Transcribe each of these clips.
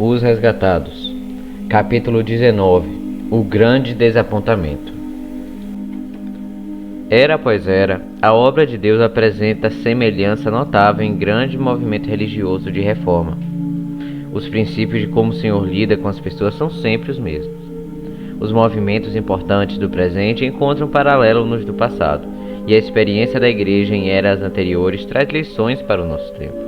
Os resgatados. Capítulo 19. O grande desapontamento. Era após era, a obra de Deus apresenta semelhança notável em grande movimento religioso de reforma. Os princípios de como o Senhor lida com as pessoas são sempre os mesmos. Os movimentos importantes do presente encontram paralelo nos do passado, e a experiência da Igreja em eras anteriores traz lições para o nosso tempo.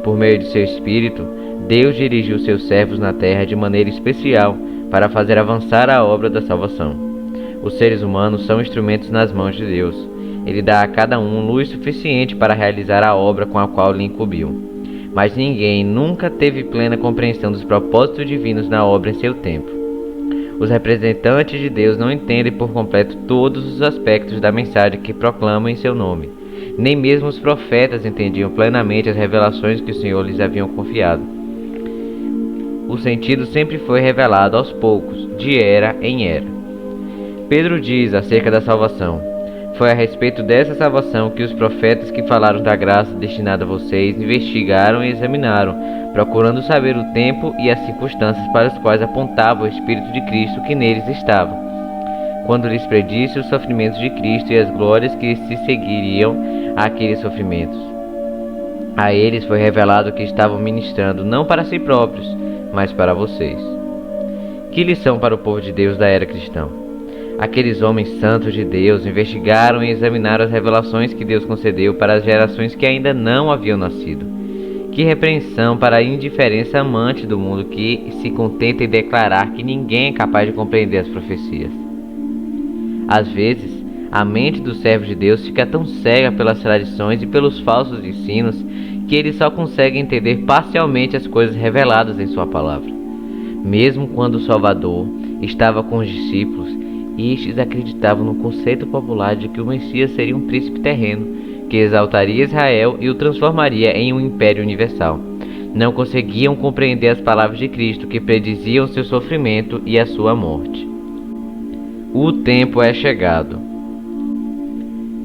Por meio de seu Espírito, Deus dirigiu seus servos na terra de maneira especial para fazer avançar a obra da salvação. Os seres humanos são instrumentos nas mãos de Deus. Ele dá a cada um luz suficiente para realizar a obra com a qual lhe incumbiu. Mas ninguém nunca teve plena compreensão dos propósitos divinos na obra em seu tempo. Os representantes de Deus não entendem por completo todos os aspectos da mensagem que proclamam em seu nome. Nem mesmo os profetas entendiam plenamente as revelações que o Senhor lhes havia confiado. O sentido sempre foi revelado aos poucos, de era em era. Pedro diz acerca da salvação: foi a respeito dessa salvação que os profetas que falaram da graça destinada a vocês investigaram e examinaram, procurando saber o tempo e as circunstâncias para os quais apontava o Espírito de Cristo que neles estava, quando lhes predisse os sofrimentos de Cristo e as glórias que se seguiriam àqueles sofrimentos. A eles foi revelado que estavam ministrando não para si próprios, mas para vocês. Que lição para o povo de Deus da era cristã! Aqueles homens santos de Deus investigaram e examinaram as revelações que Deus concedeu para as gerações que ainda não haviam nascido. Que repreensão para a indiferença amante do mundo que se contenta em declarar que ninguém é capaz de compreender as profecias. Às vezes, a mente dos servos de Deus fica tão cega pelas tradições e pelos falsos ensinos que eles só conseguem entender parcialmente as coisas reveladas em sua palavra. Mesmo quando o Salvador estava com os discípulos, estes acreditavam no conceito popular de que o Messias seria um príncipe terreno, que exaltaria Israel e o transformaria em um império universal. Não conseguiam compreender as palavras de Cristo que prediziam seu sofrimento e a sua morte. O tempo é chegado.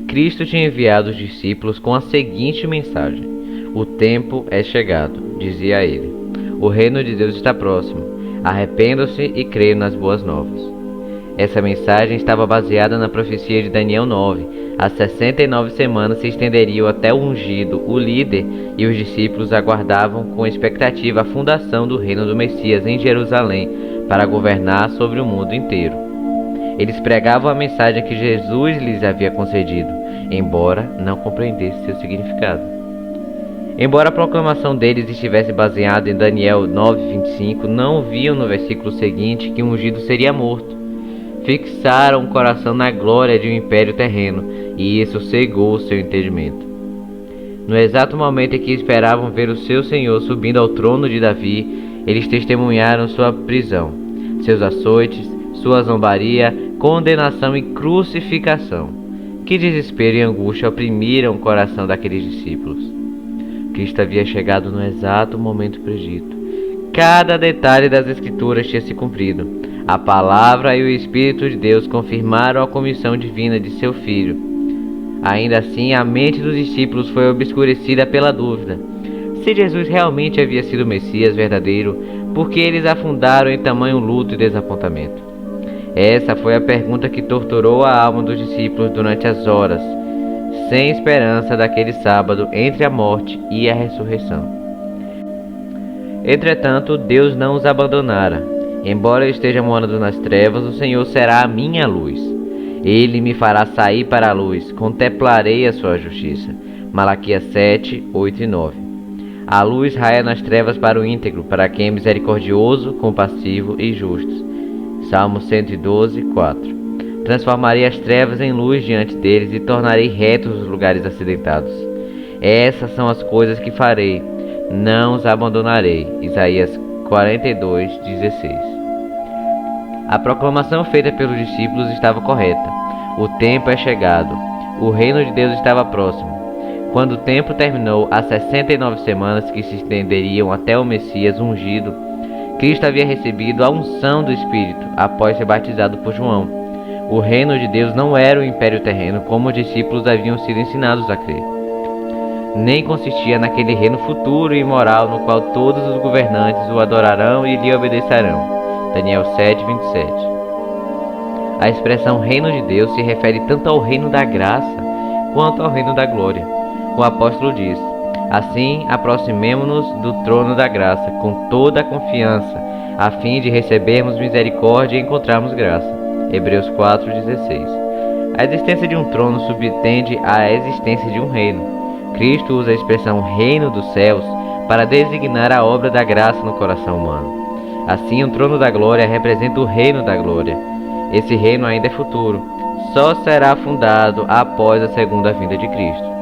Cristo tinha enviado os discípulos com a seguinte mensagem: o tempo é chegado, dizia ele. O reino de Deus está próximo. Arrependam-se e creiam nas boas novas. Essa mensagem estava baseada na profecia de Daniel 9. As 69 semanas se estenderiam até o ungido, o líder, e os discípulos aguardavam com expectativa a fundação do reino do Messias em Jerusalém para governar sobre o mundo inteiro. Eles pregavam a mensagem que Jesus lhes havia concedido, embora não compreendessem seu significado. Embora a proclamação deles estivesse baseada em Daniel 9:25, não viam no versículo seguinte que o ungido seria morto. Fixaram o coração na glória de um império terreno, e isso cegou o seu entendimento. No exato momento em que esperavam ver o seu Senhor subindo ao trono de Davi, eles testemunharam sua prisão, seus açoites, sua zombaria, condenação e crucificação. Que desespero e angústia oprimiram o coração daqueles discípulos. Cristo havia chegado no exato momento predito. Cada detalhe das Escrituras tinha se cumprido. A palavra e o Espírito de Deus confirmaram a comissão divina de seu Filho. Ainda assim, a mente dos discípulos foi obscurecida pela dúvida. Se Jesus realmente havia sido o Messias verdadeiro, por que eles afundaram em tamanho luto e desapontamento? Essa foi a pergunta que torturou a alma dos discípulos durante as horas, sem esperança daquele sábado entre a morte e a ressurreição. Entretanto, Deus não os abandonara. Embora eu esteja morando nas trevas, o Senhor será a minha luz. Ele me fará sair para a luz, contemplarei a sua justiça. Malaquias 7, 8 e 9. A luz raia nas trevas para o íntegro, para quem é misericordioso, compassivo e justo. Salmo 112, 4. Transformarei as trevas em luz diante deles e tornarei retos os lugares acidentados. Essas são as coisas que farei, não os abandonarei. Isaías 42, 16. A proclamação feita pelos discípulos estava correta. O tempo é chegado. O reino de Deus estava próximo. Quando o tempo terminou, as 69 semanas que se estenderiam até o Messias ungido, Cristo havia recebido a unção do Espírito após ser batizado por João. O reino de Deus não era o império terreno como os discípulos haviam sido ensinados a crer. nem consistia naquele reino futuro e imoral no qual todos os governantes o adorarão e lhe obedecerão. Daniel 7:27. A expressão reino de Deus se refere tanto ao reino da graça quanto ao reino da glória. O apóstolo diz: assim, aproximemo-nos do trono da graça com toda a confiança, a fim de recebermos misericórdia e encontrarmos graça. Hebreus 4:16. A existência de um trono subtende à existência de um reino. Cristo usa a expressão reino dos céus para designar a obra da graça no coração humano. Assim, o trono da glória representa o reino da glória. Esse reino ainda é futuro, só será fundado após a segunda vinda de Cristo.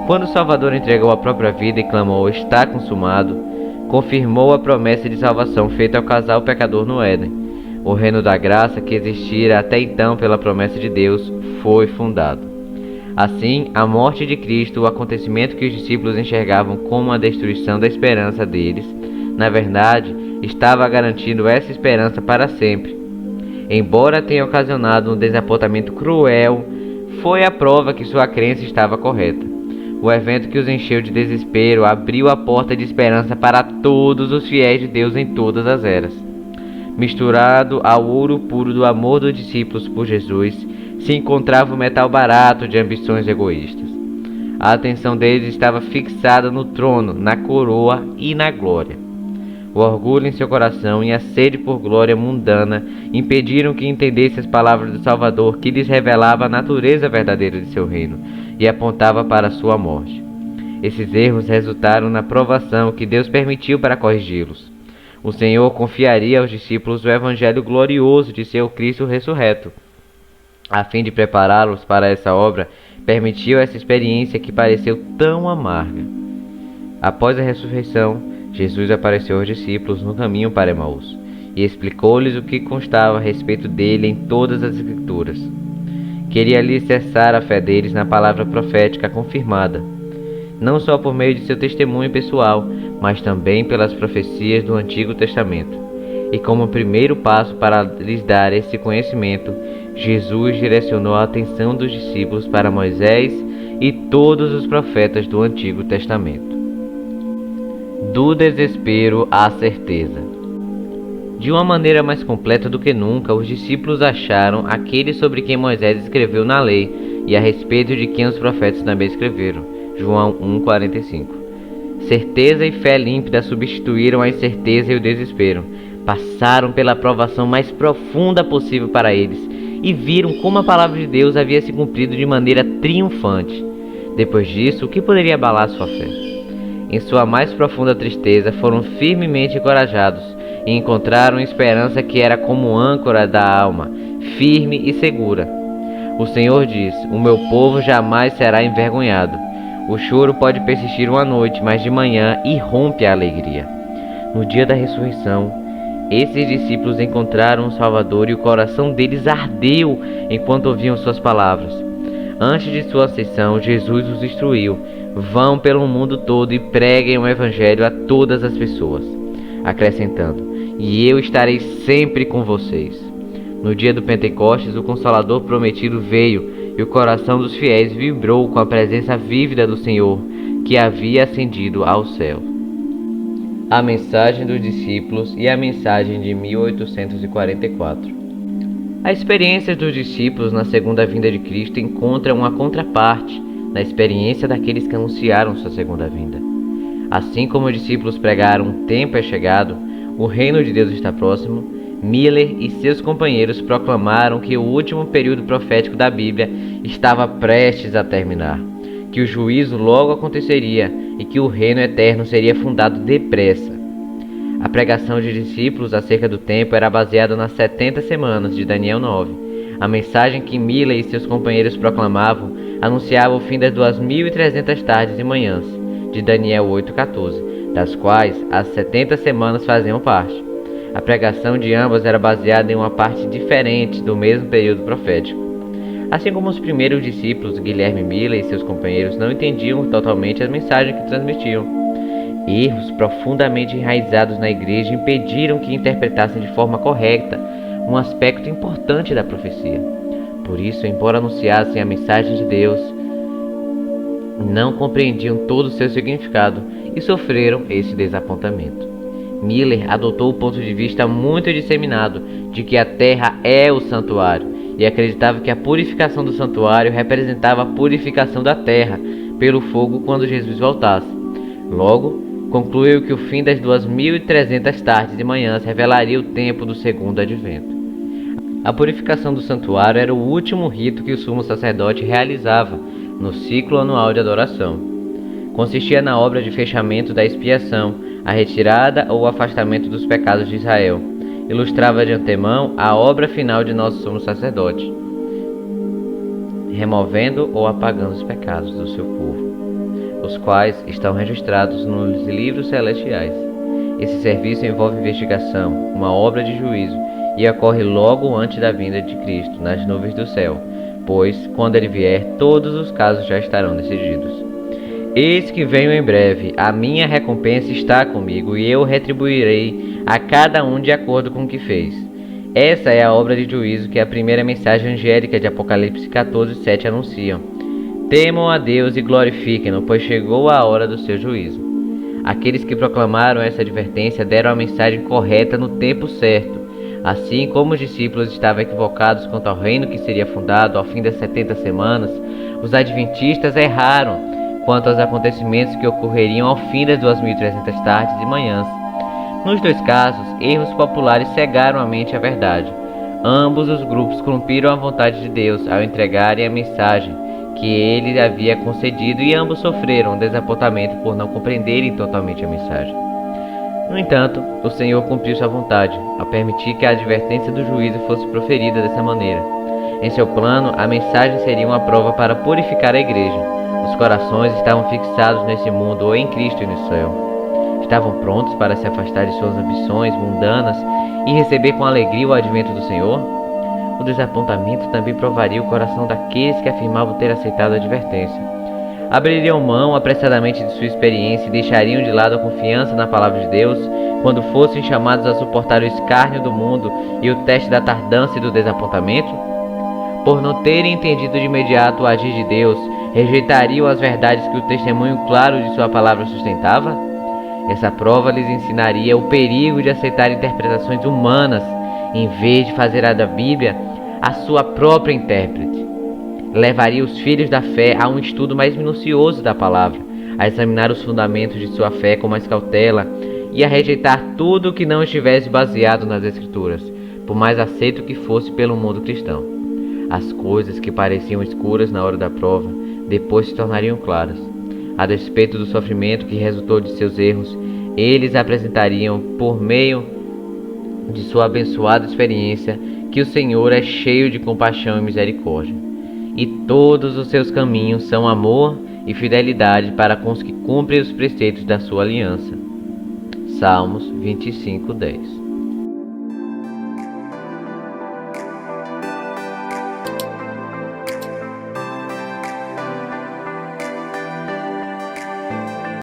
Quando o Salvador entregou a própria vida e clamou: está consumado, confirmou a promessa de salvação feita ao casal pecador no Éden. O reino da graça, que existira até então pela promessa de Deus, foi fundado. Assim, a morte de Cristo, o acontecimento que os discípulos enxergavam como a destruição da esperança deles, na verdade, estava garantindo essa esperança para sempre. Embora tenha ocasionado um desapontamento cruel, foi a prova que sua crença estava correta. O evento que os encheu de desespero abriu a porta de esperança para todos os fiéis de Deus em todas as eras. Misturado ao ouro puro do amor dos discípulos por Jesus, se encontrava o metal barato de ambições egoístas. A atenção deles estava fixada no trono, na coroa e na glória. O orgulho em seu coração e a sede por glória mundana impediram que entendesse as palavras do Salvador, que lhes revelava a natureza verdadeira de seu reino e apontava para a sua morte. Esses erros resultaram na provação que Deus permitiu para corrigi-los. O Senhor confiaria aos discípulos o evangelho glorioso de seu Cristo ressurreto. A fim de prepará-los para essa obra, permitiu essa experiência que pareceu tão amarga. Após a ressurreição, Jesus apareceu aos discípulos no caminho para Emaús e explicou-lhes o que constava a respeito dele em todas as Escrituras. Queria alicerçar a fé deles na palavra profética confirmada, não só por meio de seu testemunho pessoal, mas também pelas profecias do Antigo Testamento. E como primeiro passo para lhes dar esse conhecimento, Jesus direcionou a atenção dos discípulos para Moisés e todos os profetas do Antigo Testamento. Do desespero à certeza. De uma maneira mais completa do que nunca, os discípulos acharam aquele sobre quem Moisés escreveu na lei e a respeito de quem os profetas também escreveram. João 1,45. Certeza e fé límpida substituíram a incerteza e o desespero. Passaram pela provação mais profunda possível para eles e viram como a palavra de Deus havia se cumprido de maneira triunfante. Depois disso, o que poderia abalar sua fé? Em sua mais profunda tristeza, foram firmemente encorajados e encontraram esperança que era como âncora da alma, firme e segura. O Senhor diz: o meu povo jamais será envergonhado. O choro pode persistir uma noite, mas de manhã irrompe a alegria. No dia da ressurreição, esses discípulos encontraram o Salvador e o coração deles ardeu enquanto ouviam suas palavras. Antes de sua ascensão, Jesus os instruiu: vão pelo mundo todo e preguem o Evangelho a todas as pessoas, acrescentando: e eu estarei sempre com vocês. No dia do Pentecostes, o Consolador prometido veio e o coração dos fiéis vibrou com a presença vívida do Senhor, que havia ascendido ao céu. A mensagem dos discípulos e a mensagem de 1844. A experiência dos discípulos na segunda vinda de Cristo encontra uma contraparte na experiência daqueles que anunciaram sua segunda vinda. Assim como os discípulos pregaram: o tempo é chegado, o reino de Deus está próximo, Miller e seus companheiros proclamaram que o último período profético da Bíblia estava prestes a terminar, que o juízo logo aconteceria e que o reino eterno seria fundado depressa. A pregação de discípulos acerca do tempo era baseada nas 70 semanas de Daniel 9. A mensagem que Miller e seus companheiros proclamavam anunciava o fim das 2.300 tardes e manhãs de Daniel 8,14, das quais as 70 semanas faziam parte. A pregação de ambas era baseada em uma parte diferente do mesmo período profético. Assim como os primeiros discípulos, Guilherme Miller e seus companheiros não entendiam totalmente a mensagem que transmitiam. Erros profundamente enraizados na igreja impediram que interpretassem de forma correta um aspecto importante da profecia. Por isso, embora anunciassem a mensagem de Deus, não compreendiam todo o seu significado e sofreram esse desapontamento. Miller adotou o ponto de vista muito disseminado de que a terra é o santuário e acreditava que a purificação do santuário representava a purificação da terra pelo fogo quando Jesus voltasse. Logo, concluiu que o fim das 2.300 tardes e manhãs revelaria o tempo do segundo advento. A purificação do santuário era o último rito que o sumo sacerdote realizava no ciclo anual de adoração. Consistia na obra de fechamento da expiação, a retirada ou afastamento dos pecados de Israel. Ilustrava de antemão a obra final de nosso sumo sacerdote, removendo ou apagando os pecados do seu povo, os quais estão registrados nos livros celestiais. Esse serviço envolve investigação, uma obra de juízo, e ocorre logo antes da vinda de Cristo nas nuvens do céu, pois, quando ele vier, todos os casos já estarão decididos. Eis que venho em breve, a minha recompensa está comigo, e eu retribuirei a cada um de acordo com o que fez. Essa é a obra de juízo que a primeira mensagem angélica de Apocalipse 14:7 anuncia. Temam a Deus e glorifiquem-no, pois chegou a hora do seu juízo. Aqueles que proclamaram essa advertência deram a mensagem correta no tempo certo. Assim como os discípulos estavam equivocados quanto ao reino que seria fundado ao fim das 70 semanas, os adventistas erraram quanto aos acontecimentos que ocorreriam ao fim das 2.300 tardes e manhãs. Nos dois casos, erros populares cegaram a mente à verdade. Ambos os grupos cumpriram a vontade de Deus ao entregarem a mensagem que ele havia concedido, e ambos sofreram desapontamento por não compreenderem totalmente a mensagem. No entanto, o Senhor cumpriu sua vontade, ao permitir que a advertência do juízo fosse proferida dessa maneira. Em seu plano, a mensagem seria uma prova para purificar a igreja. Os corações estavam fixados nesse mundo ou em Cristo e no céu. Estavam prontos para se afastar de suas ambições mundanas e receber com alegria o advento do Senhor? O desapontamento também provaria o coração daqueles que afirmavam ter aceitado a advertência. Abririam mão apressadamente de sua experiência e deixariam de lado a confiança na palavra de Deus quando fossem chamados a suportar o escárnio do mundo e o teste da tardança e do desapontamento? Por não terem entendido de imediato o agir de Deus, rejeitariam as verdades que o testemunho claro de sua palavra sustentava? Essa prova lhes ensinaria o perigo de aceitar interpretações humanas, em vez de fazer da Bíblia a sua própria intérprete. Levaria os filhos da fé a um estudo mais minucioso da palavra, a examinar os fundamentos de sua fé com mais cautela e a rejeitar tudo que não estivesse baseado nas Escrituras, por mais aceito que fosse pelo mundo cristão. As coisas que pareciam escuras na hora da prova, depois se tornariam claras. A despeito do sofrimento que resultou de seus erros, eles apresentariam, por meio de sua abençoada experiência, que o Senhor é cheio de compaixão e misericórdia, e todos os seus caminhos são amor e fidelidade para com os que cumprem os preceitos da sua aliança. Salmos 25:10.